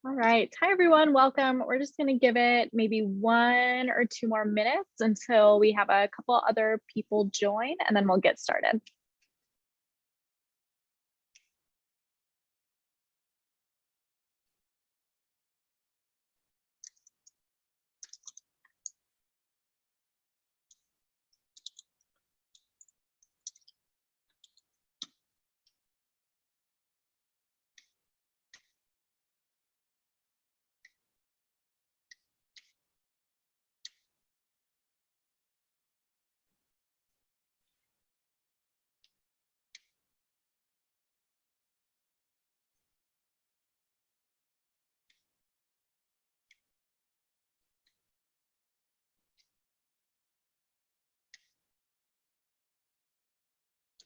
All right. Hi, everyone. Welcome. We're just going to give it maybe 1 or 2 more minutes until we have a couple other people join, and then we'll get started.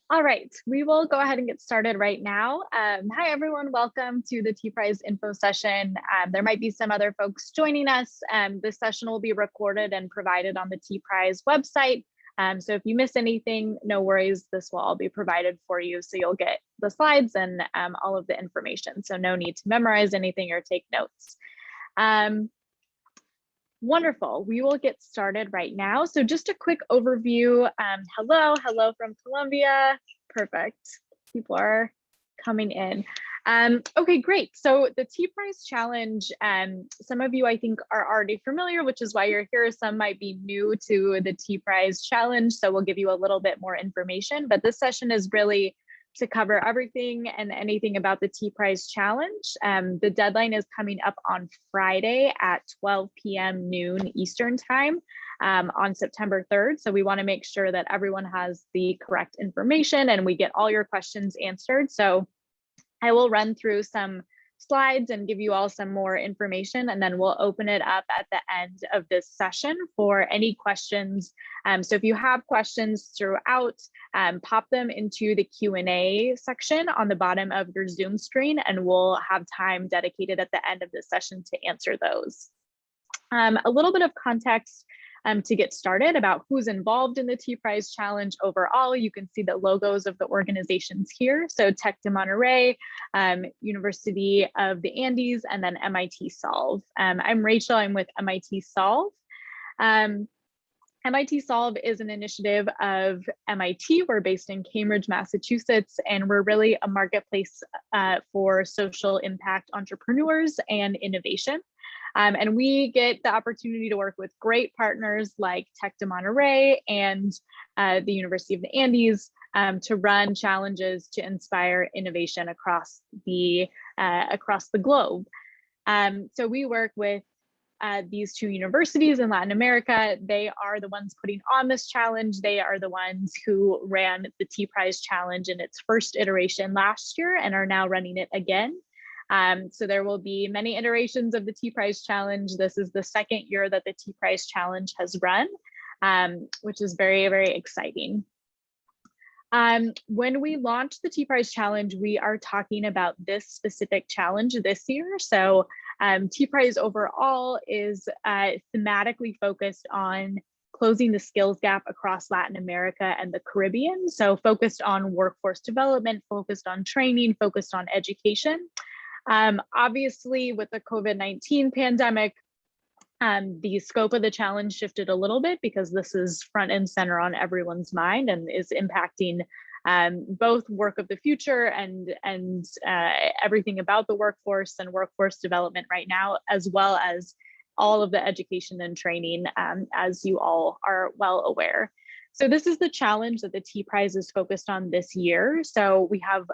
All right, we will go ahead and get started right now. Hi, everyone. Welcome to the TPrize info session. There might be some other folks joining us. This session will be recorded and provided on the TPrize website. So if you miss anything, no worries. This will all be provided for you. So you'll get the slides and all of the information. So no need to memorize anything or take notes. Wonderful. We will get started right now. So just a quick overview. Hello from Colombia. Perfect. People are coming in. Okay, great. So the TPrize challenge, some of you I think are already familiar, which is why you're here. Some might be new to the TPrize challenge. So we'll give you a little bit more information, but this session is really to cover everything and anything about the TPrize challenge. The deadline is coming up on Friday at 12 p.m. noon Eastern time on September 3rd. So we want to make sure that everyone has the correct information and we get all your questions answered. So I will run through some slides and give you all some more information, and then we'll open it up at the end of this session for any questions. So if you have questions throughout, pop them into the Q&A section on the bottom of your Zoom screen, and we'll have time dedicated at the end of this session to answer those. A little bit of context to get started about who's involved in the TPrize challenge overall. You can see the logos of the organizations here. So Tech de Monterrey, University of the Andes, and then MIT Solve. I'm Rachel, I'm with MIT Solve. MIT Solve is an initiative of MIT. We're based in Cambridge, Massachusetts, and we're really a marketplace for social impact entrepreneurs and innovation. And we get the opportunity to work with great partners like Tech de Monterrey and the University of the Andes to run challenges to inspire innovation across the globe. So we work with these two universities in Latin America. They are the ones putting on this challenge. They are the ones who ran the TPrize challenge in its first iteration last year and are now running it again. So there will be many iterations of the TPrize challenge. This is the second year that the TPrize challenge has run, which is very, very exciting. When we launch the TPrize challenge, we are talking about this specific challenge this year. So TPrize overall is thematically focused on closing the skills gap across Latin America and the Caribbean. So focused on workforce development, focused on training, focused on education. Obviously, with the COVID-19 pandemic, the scope of the challenge shifted a little bit because this is front and center on everyone's mind and is impacting both work of the future and everything about the workforce and workforce development right now, as well as all of the education and training, as you all are well aware. So this is the challenge that the TPrize is focused on this year. So we have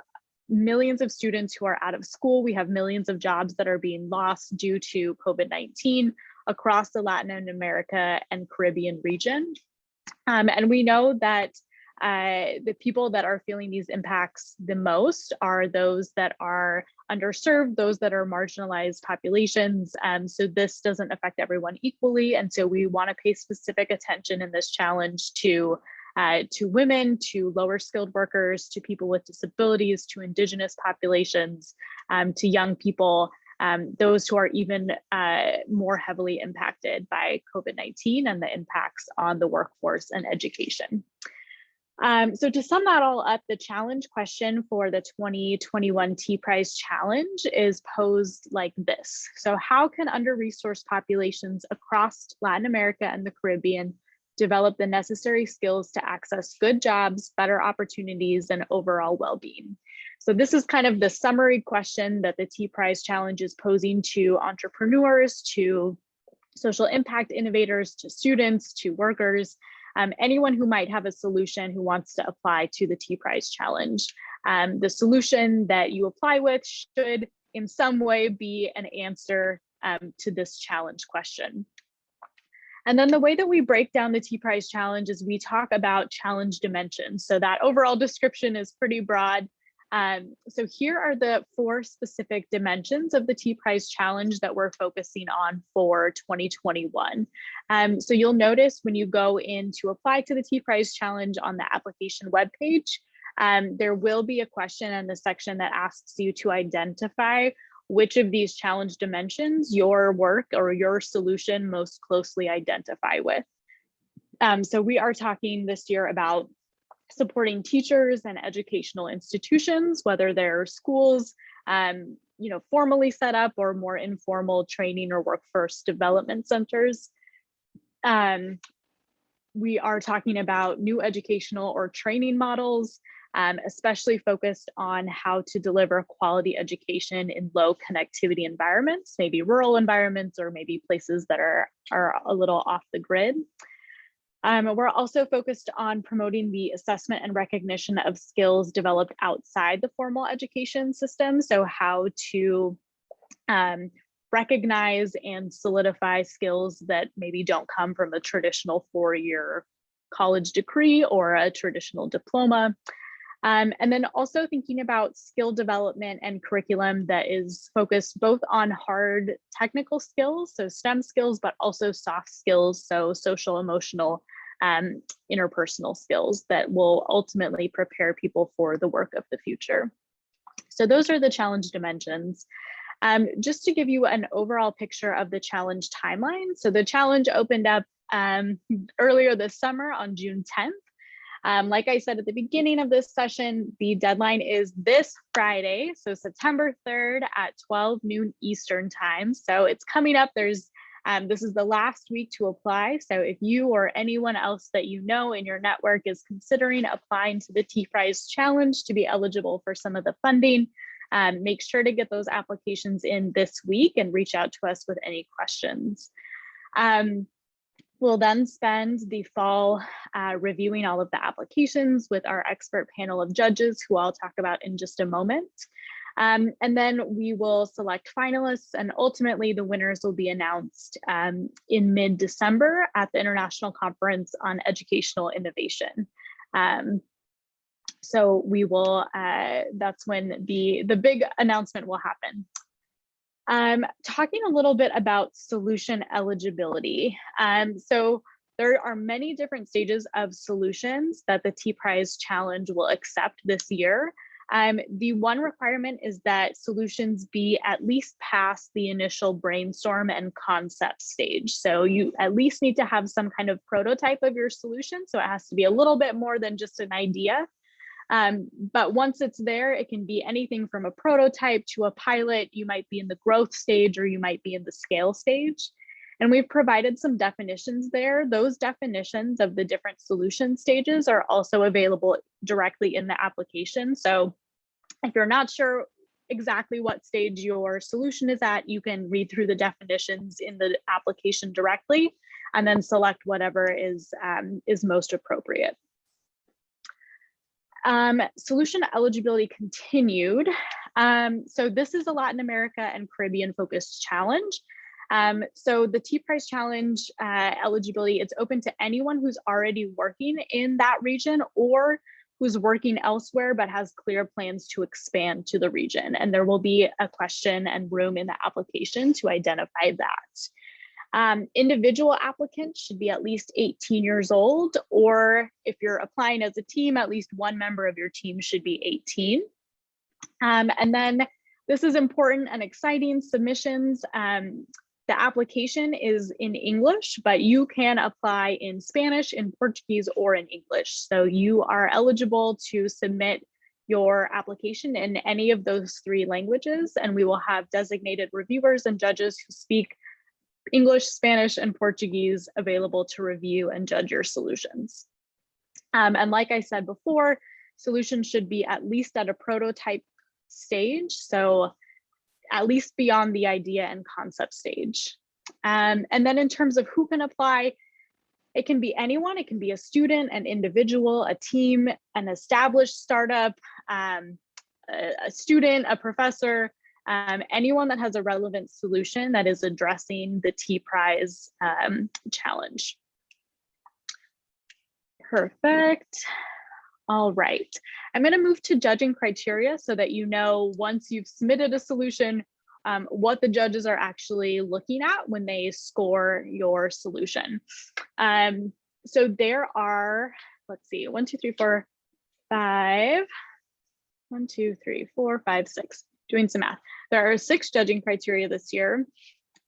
millions of students who are out of school. We have millions of jobs that are being lost due to COVID-19 across the Latin America and Caribbean region. And we know that the people that are feeling these impacts the most are those that are underserved, those that are marginalized populations. So this doesn't affect everyone equally. And so we want to pay specific attention in this challenge to women, to lower skilled workers, to people with disabilities, to indigenous populations, to young people, those who are even more heavily impacted by COVID-19 and the impacts on the workforce and education. So to sum that all up, the challenge question for the 2021 TPrize challenge is posed like this. So how can under-resourced populations across Latin America and the Caribbean develop the necessary skills to access good jobs, better opportunities, and overall well-being? So this is kind of the summary question that the TPrize challenge is posing to entrepreneurs, to social impact innovators, to students, to workers, anyone who might have a solution who wants to apply to the TPrize challenge. The solution that you apply with should in some way be an answer to this challenge question. And then the way that we break down the TPrize challenge is we talk about challenge dimensions. So that overall description is pretty broad. So here are the 4 specific dimensions of the TPrize challenge that we're focusing on for 2021. So you'll notice when you go in to apply to the TPrize challenge on the application webpage, there will be a question in the section that asks you to identify which of these challenge dimensions your work or your solution most closely identify with. So we are talking this year about supporting teachers and educational institutions, whether they're schools, formally set up or more informal training or workforce development centers. We are talking about new educational or training models, especially focused on how to deliver quality education in low connectivity environments, maybe rural environments, or maybe places that are a little off the grid. We're also focused on promoting the assessment and recognition of skills developed outside the formal education system. So how to recognize and solidify skills that maybe don't come from a traditional 4-year college degree or a traditional diploma. And then also thinking about skill development and curriculum that is focused both on hard technical skills, so STEM skills, but also soft skills, so social, emotional, interpersonal skills that will ultimately prepare people for the work of the future. So those are the challenge dimensions. Just to give you an overall picture of the challenge timeline. So the challenge opened up earlier this summer on June 10th. Like I said at the beginning of this session, the deadline is this Friday, so September 3rd at 12 noon Eastern time. So it's coming up. This is the last week to apply. So if you or anyone else that you know in your network is considering applying to the TPrize challenge to be eligible for some of the funding, make sure to get those applications in this week and reach out to us with any questions. We'll then spend the fall reviewing all of the applications with our expert panel of judges, who I'll talk about in just a moment. And then we will select finalists, and ultimately the winners will be announced in mid-December at the International Conference on Educational Innovation. So we will, that's when the big announcement will happen. Talking a little bit about solution eligibility. So there are many different stages of solutions that the TPrize challenge will accept this year. The one requirement is that solutions be at least past the initial brainstorm and concept stage. So you at least need to have some kind of prototype of your solution. So it has to be a little bit more than just an idea. But once it's there, it can be anything from a prototype to a pilot. You might be in the growth stage, or you might be in the scale stage. And we've provided some definitions there. Those definitions of the different solution stages are also available directly in the application. So if you're not sure exactly what stage your solution is at, you can read through the definitions in the application directly and then select whatever is most appropriate. Solution eligibility continued. So this is a Latin America and Caribbean focused challenge. So the TPrize challenge eligibility, it's open to anyone who's already working in that region or who's working elsewhere but has clear plans to expand to the region. And there will be a question and room in the application to identify that. Individual applicants should be at least 18 years old, or if you're applying as a team, at least one member of your team should be 18. And then this is important and exciting. Submissions The application is in English, but you can apply in Spanish, in Portuguese, or in English. So you are eligible to submit your application in any of those 3 languages, and we will have designated reviewers and judges who speak English, Spanish, and Portuguese available to review and judge your solutions. And like I said before, solutions should be at least at a prototype stage, so at least beyond the idea and concept stage. And then in terms of who can apply, it can be anyone. It can be a student, an individual, a team, an established startup, a student, a professor, anyone that has a relevant solution that is addressing the TPrize challenge. Perfect. All right, I'm going to move to judging criteria so that you know once you've submitted a solution, what the judges are actually looking at when they score your solution. So there are, let's see, 1, 2, 3, 4, 5, 1, 2, 3, 4, 5, 6, doing some math. There are 6 judging criteria this year.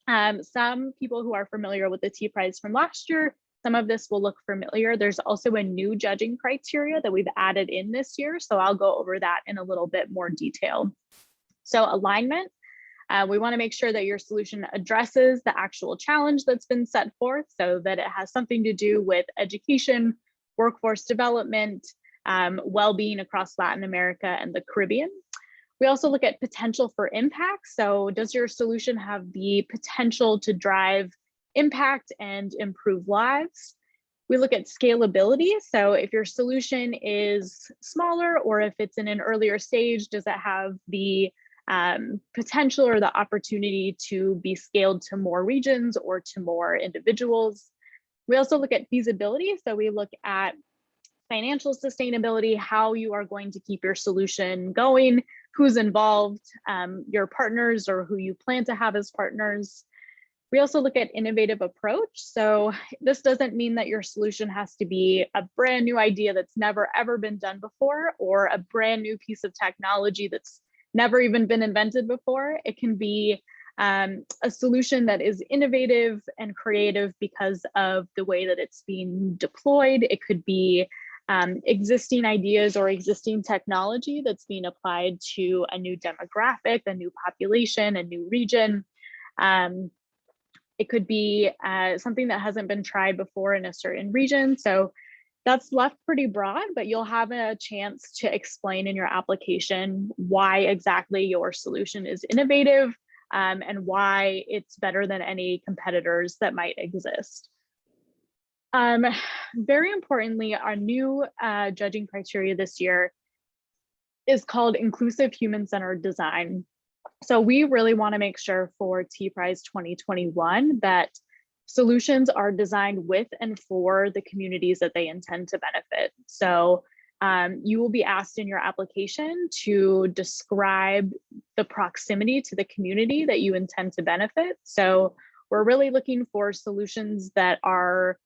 Some people who are familiar with the TPrize from last year, some of this will look familiar. There's also a new judging criteria that we've added in this year, so I'll go over that in a little bit more detail. So alignment, we want to make sure that your solution addresses the actual challenge that's been set forth, so that it has something to do with education, workforce development, well-being across Latin America and the Caribbean. We also look at potential for impact. So does your solution have the potential to drive impact and improve lives? We look at scalability. So if your solution is smaller or if it's in an earlier stage, does it have the potential or the opportunity to be scaled to more regions or to more individuals? We also look at feasibility. So we look at financial sustainability, how you are going to keep your solution going, who's involved, your partners or who you plan to have as partners. We also look at innovative approach. So this doesn't mean that your solution has to be a brand new idea that's never ever been done before, or a brand new piece of technology that's never even been invented before. It can be a solution that is innovative and creative because of the way that it's being deployed. It could be existing ideas or existing technology that's being applied to a new demographic, a new population, a new region. It could be something that hasn't been tried before in a certain region. So that's left pretty broad, but you'll have a chance to explain in your application why exactly your solution is innovative and why it's better than any competitors that might exist. Very importantly, our new judging criteria this year is called inclusive human-centered design. So we really want to make sure for TPrize 2021 that solutions are designed with and for the communities that they intend to benefit. So you will be asked in your application to describe the proximity to the community that you intend to benefit. So we're really looking for solutions that are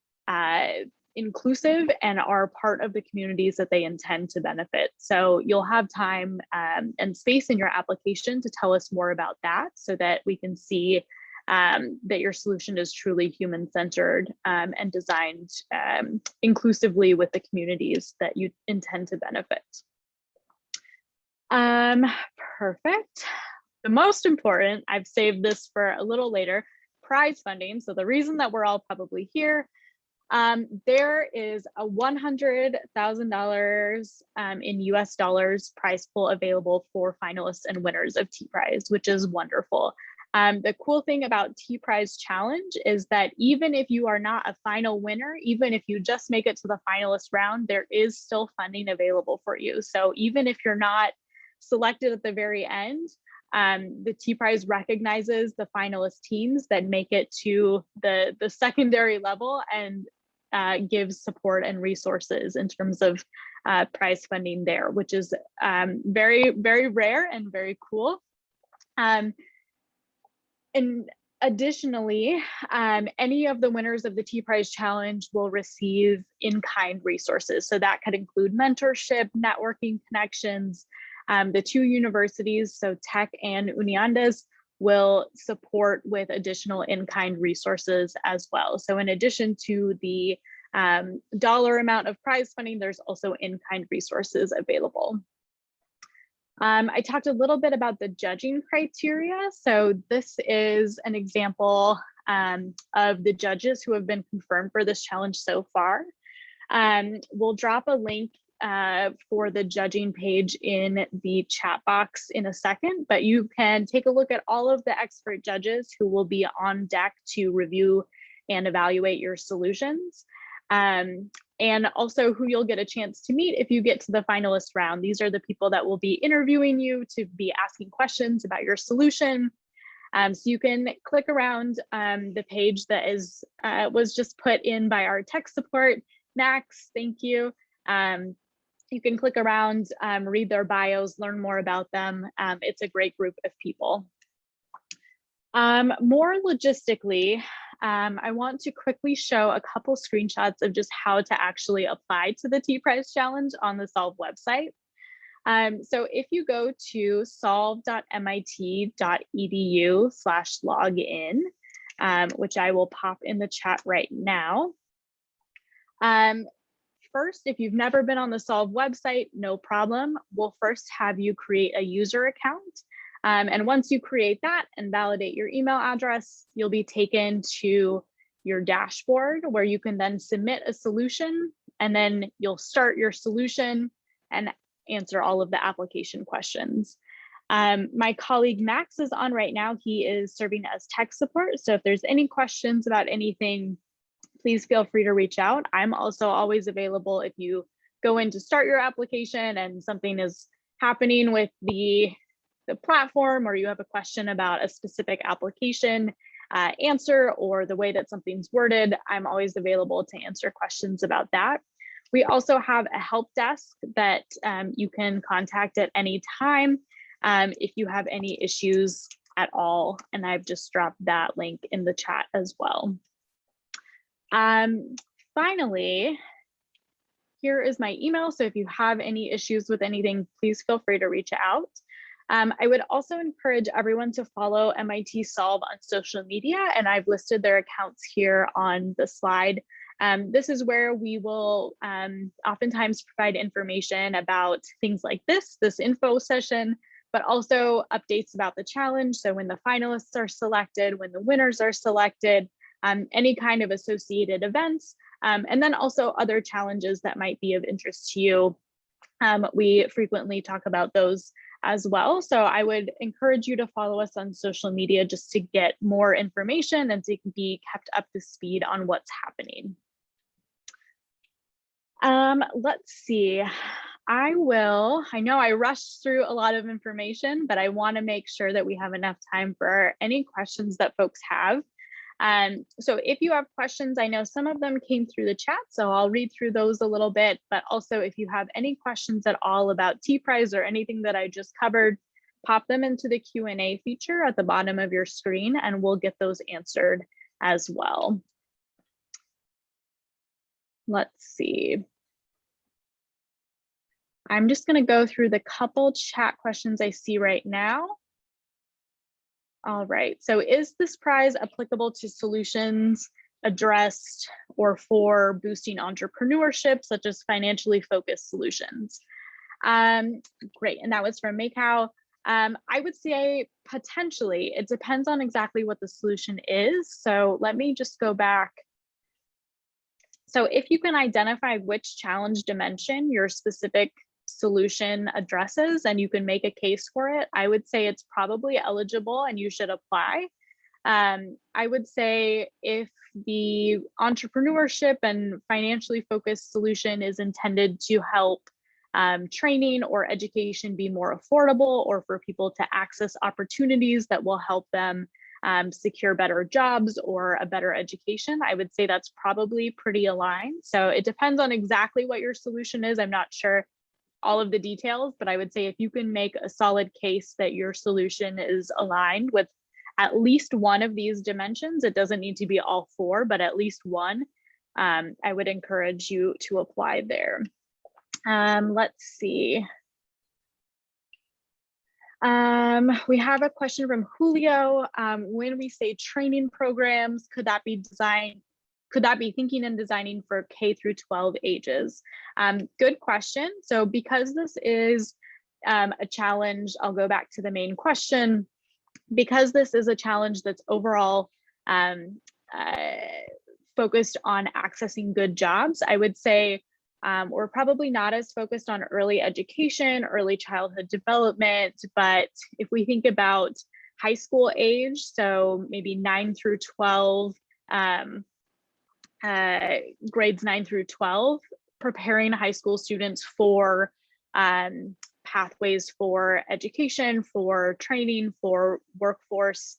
inclusive and are part of the communities that they intend to benefit. So you'll have time and space in your application to tell us more about that so that we can see that your solution is truly human-centered and designed inclusively with the communities that you intend to benefit. Perfect. The most important, I've saved this for a little later, prize funding. So the reason that we're all probably here, there is a $100,000 in US dollars prize pool available for finalists and winners of TPrize, which is wonderful. The cool thing about TPrize Challenge is that even if you are not a final winner, even if you just make it to the finalist round, there is still funding available for you. So even if you're not selected at the very end, the TPrize recognizes the finalist teams that make it to the secondary level and gives support and resources in terms of prize funding there, which is very, very rare and very cool. And additionally, any of the winners of the TPrize Challenge will receive in-kind resources. So that could include mentorship, networking connections. The 2 universities, so Tech and Uniandes, will support with additional in-kind resources as well. So in addition to the dollar amount of prize funding, there's also in-kind resources available. I talked a little bit about the judging criteria. So this is an example of the judges who have been confirmed for this challenge so far. We'll drop a link for the judging page in the chat box in a second, but you can take a look at all of the expert judges who will be on deck to review and evaluate your solutions. And also who you'll get a chance to meet if you get to the finalist round. These are the people that will be interviewing you to be asking questions about your solution. So you can click around the page that was just put in by our tech support. Max, thank you. You can click around, read their bios, learn more about them. It's a great group of people. More logistically, I want to quickly show a couple screenshots of just how to actually apply to the TPrize challenge on the Solve website. So if you go to solve.mit.edu/login, which I will pop in the chat right now. First, if you've never been on the Solve website, no problem. We'll first have you create a user account. And once you create that and validate your email address, you'll be taken to your dashboard where you can then submit a solution, and then you'll start your solution and answer all of the application questions. My colleague Max is on right now. He is serving as tech support. So if there's any questions about anything, please feel free to reach out. I'm also always available if you go in to start your application and something is happening with the platform, or you have a question about a specific application answer or the way that something's worded. I'm always available to answer questions about that. We also have a help desk that you can contact at any time if you have any issues at all. And I've just dropped that link in the chat as well. Finally, here is my email. So if you have any issues with anything, please feel free to reach out. I would also encourage everyone to follow MIT Solve on social media, and I've listed their accounts here on the slide. This is where we will oftentimes provide information about things like this info session, but also updates about the challenge. So when the finalists are selected, when the winners are selected, any kind of associated events, and then also other challenges that might be of interest to you. We frequently talk about those as well. So I would encourage you to follow us on social media just to get more information and to be kept up to speed on what's happening. Let's see. I know I rushed through a lot of information, but I want to make sure that we have enough time for any questions that folks have. So if you have questions, I know some of them came through the chat, so I'll read through those a little bit, but also if you have any questions at all about TPrize or anything that I just covered, pop them into the Q&A feature at the bottom of your screen and we'll get those answered as well. Let's see. I'm just going to go through the couple chat questions I see right now. All right, so is this prize applicable to solutions addressed or for boosting entrepreneurship, such as financially focused solutions? Great, and that was from Makau. I would say potentially, it depends on exactly what the solution is. So let me just go back. So if you can identify which challenge dimension your specific solution addresses and you can make a case for it, I would say it's probably eligible and you should apply. I would say if the entrepreneurship and financially focused solution is intended to help training or education be more affordable, or for people to access opportunities that will help them secure better jobs or a better education, I would say that's probably pretty aligned. So it depends on exactly what your solution is. I'm not sure all of the details, but I would say if you can make a solid case that your solution is aligned with at least one of these dimensions, it doesn't need to be all four, but at least one, I would encourage you to apply there. Let's see. We have a question from Julio. When we say training programs, could that be thinking and designing for K through 12 ages? Good question. So because this is a challenge, I'll go back to the main question. Because this is a challenge that's overall focused on accessing good jobs, I would say we're probably not as focused on early education, early childhood development, but if we think about high school age, so maybe 9 through 12, grades 9 through 12, preparing high school students for pathways for education, for training, for workforce,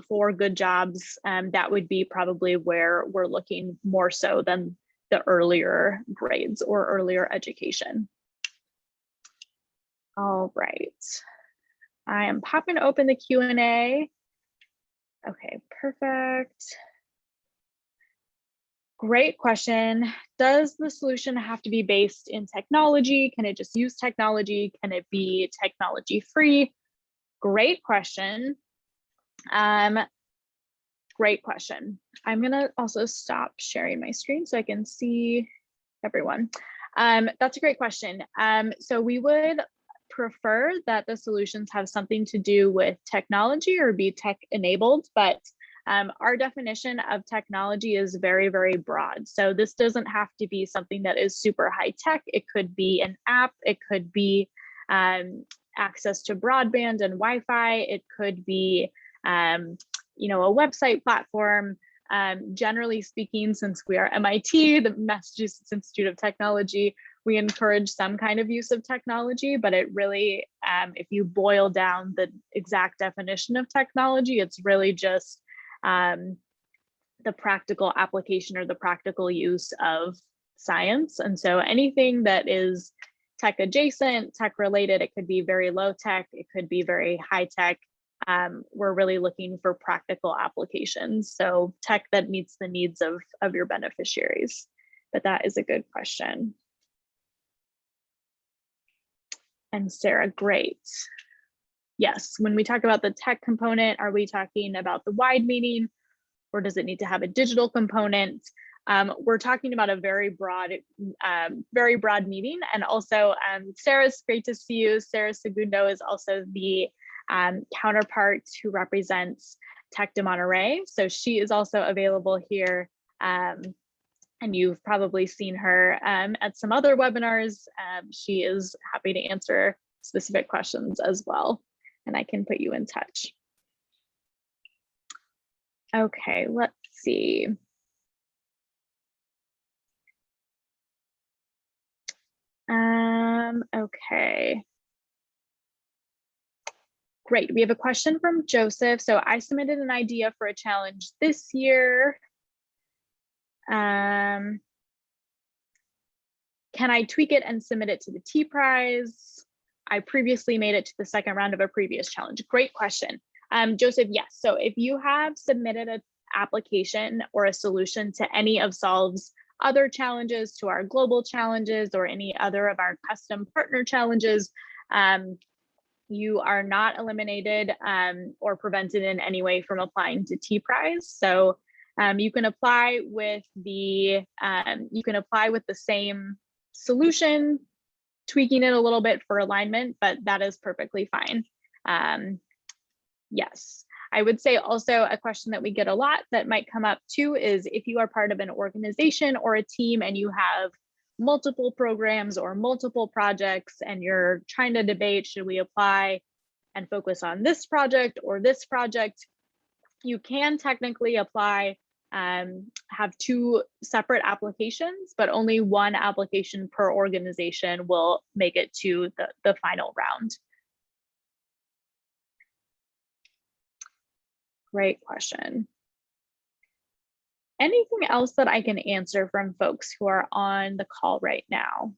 for good jobs, that would be probably where we're looking more so than the earlier grades or earlier education. All right, I am popping open the Q&A. Okay, perfect. Great question. Does the solution have to be based in technology? Can it just use technology? Can it be technology free? Great question. Great question. I'm gonna also stop sharing my screen so I can see everyone. That's a great question. So we would prefer that the solutions have something to do with technology or be tech enabled, but our definition of technology is very, very broad. So this doesn't have to be something that is super high tech. It could be an app. It could be access to broadband and Wi-Fi. It could be you know, a website platform. Generally speaking, since we are MIT, the Massachusetts Institute of Technology, we encourage some kind of use of technology, but it really, if you boil down the exact definition of technology, it's really just the practical application or the practical use of science. And so anything that is tech adjacent, tech related, it could be very low tech, it could be very high tech. We're really looking for practical applications. So tech that meets the needs of your beneficiaries. But that is a good question. And Sarah, great. Yes, when we talk about the tech component, are we talking about the wide meaning, or does it need to have a digital component? We're talking about a very broad meaning. And also, Sarah, it's great to see you. Sarah Segundo is also the counterpart who represents Tech de Monterey. So she is also available here. And you've probably seen her at some other webinars. She is happy to answer specific questions as well, and I can put you in touch. Okay, let's see. Okay. Great, we have a question from Joseph. So I submitted an idea for a challenge this year. Can I tweak it and submit it to the TPrize? I previously made it to the second round of a previous challenge. Great question. Joseph, yes. So if you have submitted an application or a solution to any of Solve's other challenges, to our global challenges, or any other of our custom partner challenges, you are not eliminated or prevented in any way from applying to TPrize. So you can apply with the same solution, tweaking it a little bit for alignment, but that is perfectly fine. Yes, I would say also a question that we get a lot that might come up too is if you are part of an organization or a team and you have multiple programs or multiple projects and you're trying to debate, should we apply and focus on this project or this project, you can technically apply, have two separate applications, but only one application per organization will make it to the final round. Great question. Anything else that I can answer from folks who are on the call right now?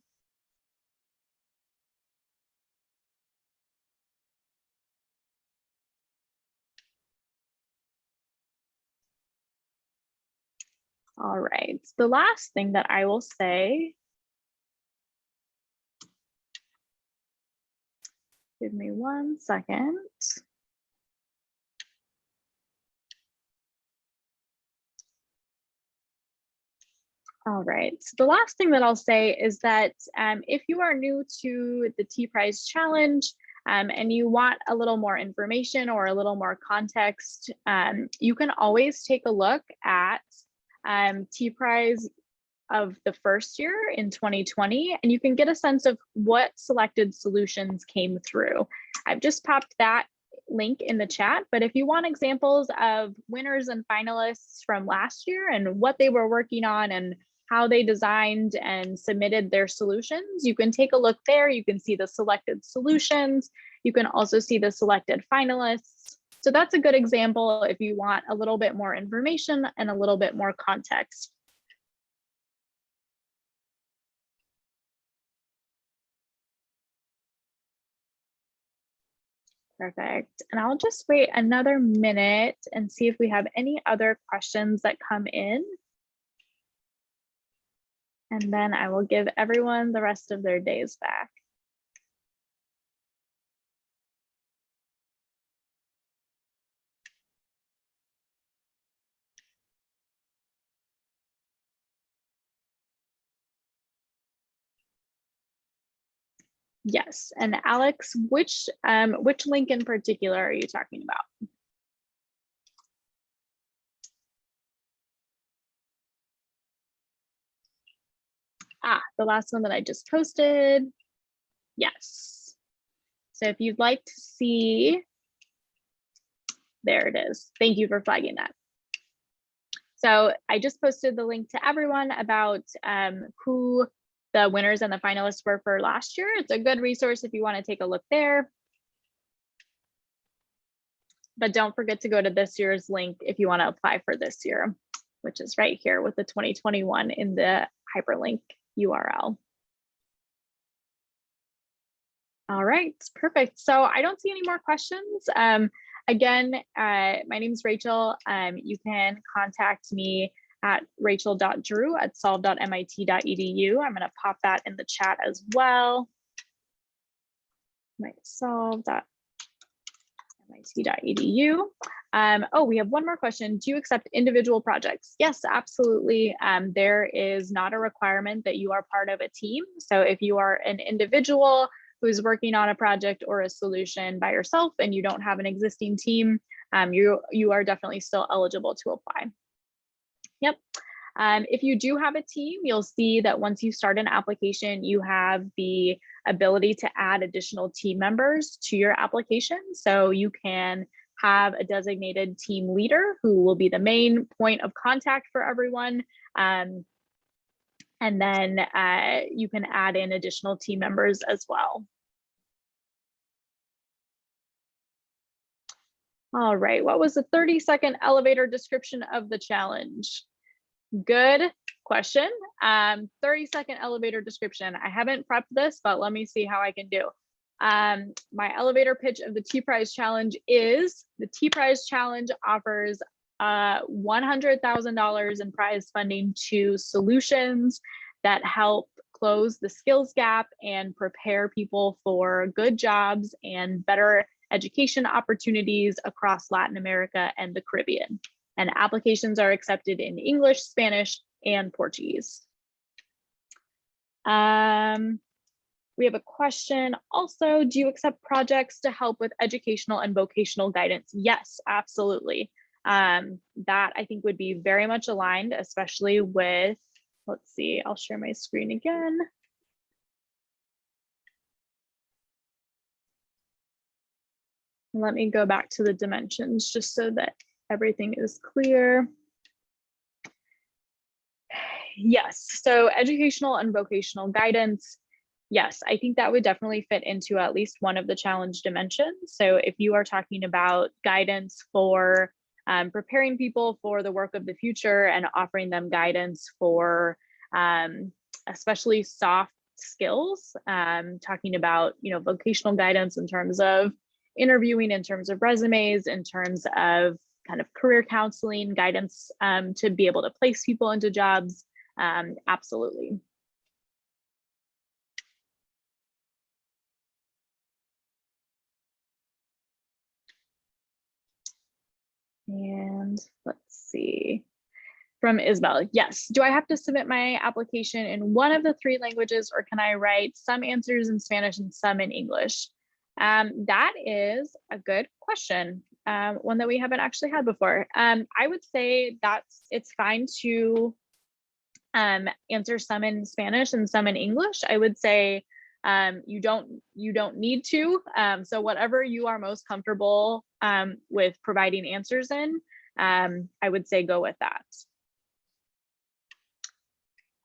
All right, the last thing that I will say Give me 1 second. All right, so the last thing that I'll say is that if you are new to the TPrize challenge and you want a little more information or a little more context, you can always take a look at TPrize of the first year in 2020, and you can get a sense of what selected solutions came through. I've just popped that link in the chat, but if you want examples of winners and finalists from last year and what they were working on and how they designed and submitted their solutions, you can take a look there. You can see the selected solutions. You can also see the selected finalists. So that's a good example if you want a little bit more information and a little bit more context. Perfect. And I'll just wait another minute and see if we have any other questions that come in. And then I will give everyone the rest of their days back. Yes, and Alex, which link in particular are you talking about? The last one that I just posted. Yes. So if you'd like to see, there it is. Thank you for flagging that. So I just posted the link to everyone about who the winners and the finalists were for last year. It's a good resource if you want to take a look there. But don't forget to go to this year's link if you want to apply for this year, which is right here with the 2021 in the hyperlink URL. All right, perfect. So I don't see any more questions. Again, my name is Rachel. You can contact me at rachel.drew@solve.mit.edu. I'm going to pop that in the chat as well. solve.mit.edu. Oh, we have one more question. Do you accept individual projects? Yes, absolutely. There is not a requirement that you are part of a team. So if you are an individual who's working on a project or a solution by yourself and you don't have an existing team, you are definitely still eligible to apply. Yep. If you do have a team, you'll see that once you start an application, you have the ability to add additional team members to your application. So you can have a designated team leader who will be the main point of contact for everyone. And then you can add in additional team members as well. All right, what was the 30-second elevator description of the challenge? Good question. 30-second elevator description. I haven't prepped this, but let me see how I can do. My elevator pitch of the TPrize challenge is the TPrize challenge offers $100,000 in prize funding to solutions that help close the skills gap and prepare people for good jobs and better education opportunities across Latin America and the Caribbean. And applications are accepted in English, Spanish, and Portuguese. We have a question also, do you accept projects to help with educational and vocational guidance? Yes, absolutely. That I think would be very much aligned, especially with, let's see, I'll share my screen again. Let me go back to the dimensions just so that everything is clear. Yes, so educational and vocational guidance. Yes, I think that would definitely fit into at least one of the challenge dimensions. So if you are talking about guidance for preparing people for the work of the future and offering them guidance for especially soft skills, talking about, vocational guidance in terms of interviewing, in terms of resumes, in terms of kind of career counseling, guidance to be able to place people into jobs, absolutely. And let's see. From Isabel, yes. Do I have to submit my application in one of the 3 languages, or can I write some answers in Spanish and some in English? That is a good question, one that we haven't actually had before. I would say it's fine to answer some in Spanish and some in English. I would say you don't need to. So whatever you are most comfortable with providing answers in, I would say go with that.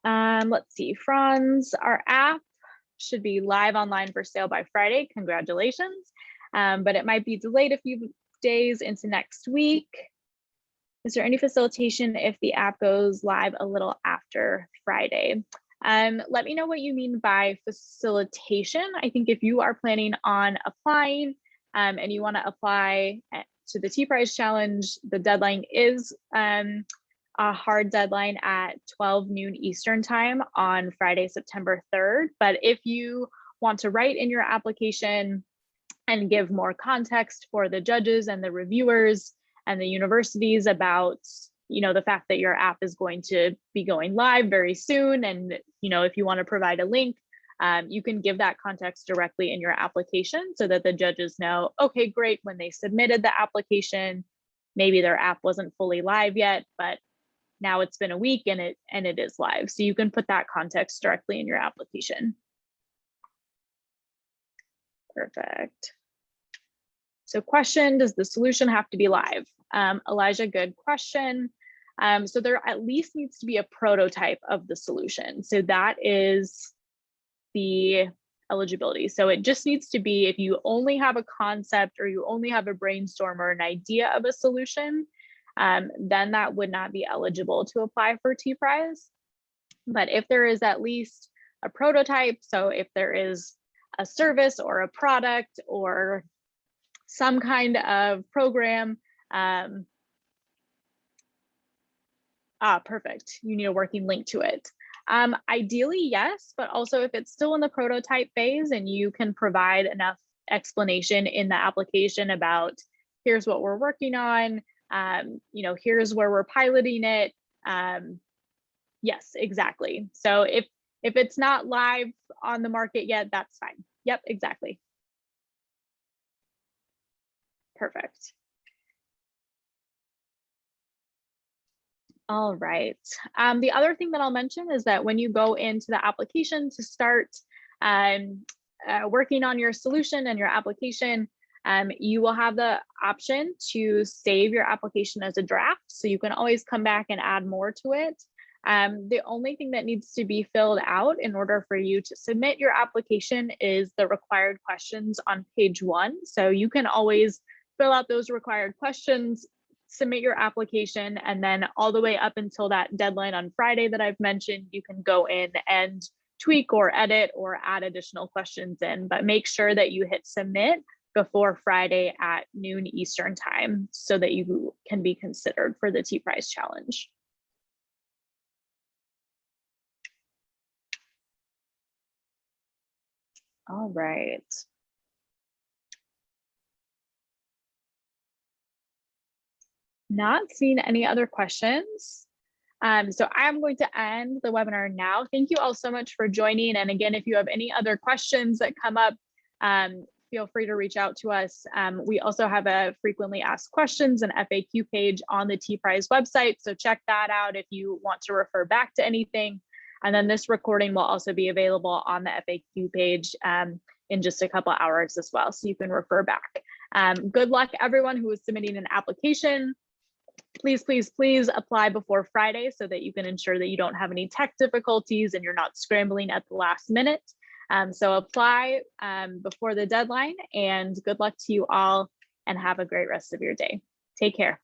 Let's see, Franz, our app should be live online for sale by Friday. Congratulations. But it might be delayed a few days into next week. Is there any facilitation if the app goes live a little after Friday? Let me know what you mean by facilitation. I think if you are planning on applying and you want to apply to the TPrize challenge, the deadline is a hard deadline at 12 noon Eastern time on Friday, September 3rd. But if you want to write in your application and give more context for the judges and the reviewers and the universities about, the fact that your app is going to be going live very soon, and if you want to provide a link, you can give that context directly in your application so that the judges know, okay, great, when they submitted the application, maybe their app wasn't fully live yet, but now it's been a week and it is live. So you can put that context directly in your application. Perfect. So question, does the solution have to be live? Elijah, good question. So there at least needs to be a prototype of the solution. So that is the eligibility. So it just needs to be, if you only have a concept or you only have a brainstorm or an idea of a solution, then that would not be eligible to apply for TPrize. But if there is at least a prototype, so if there is a service or a product or some kind of program, perfect, you need a working link to it. Ideally, yes, but also if it's still in the prototype phase and you can provide enough explanation in the application about here's what we're working on, here's where we're piloting it. Yes, exactly. So if it's not live on the market yet, that's fine. Yep, exactly. Perfect. All right. The other thing that I'll mention is that when you go into the application to start working on your solution and your application, you will have the option to save your application as a draft. So you can always come back and add more to it. The only thing that needs to be filled out in order for you to submit your application is the required questions on page 1. So you can always fill out those required questions, submit your application, and then all the way up until that deadline on Friday that I've mentioned, you can go in and tweak or edit or add additional questions in, but make sure that you hit submit before Friday at noon Eastern time so that you can be considered for the TPrize challenge. All right. Not seeing any other questions. So I'm going to end the webinar now. Thank you all so much for joining. And again, if you have any other questions that come up, feel free to reach out to us. We also have a frequently asked questions and FAQ page on the TPrize website. So check that out if you want to refer back to anything. And then this recording will also be available on the FAQ page in just a couple hours as well. So you can refer back. Good luck everyone who is submitting an application. Please, please, please apply before Friday so that you can ensure that you don't have any tech difficulties and you're not scrambling at the last minute. So apply before the deadline, and good luck to you all and have a great rest of your day. Take care.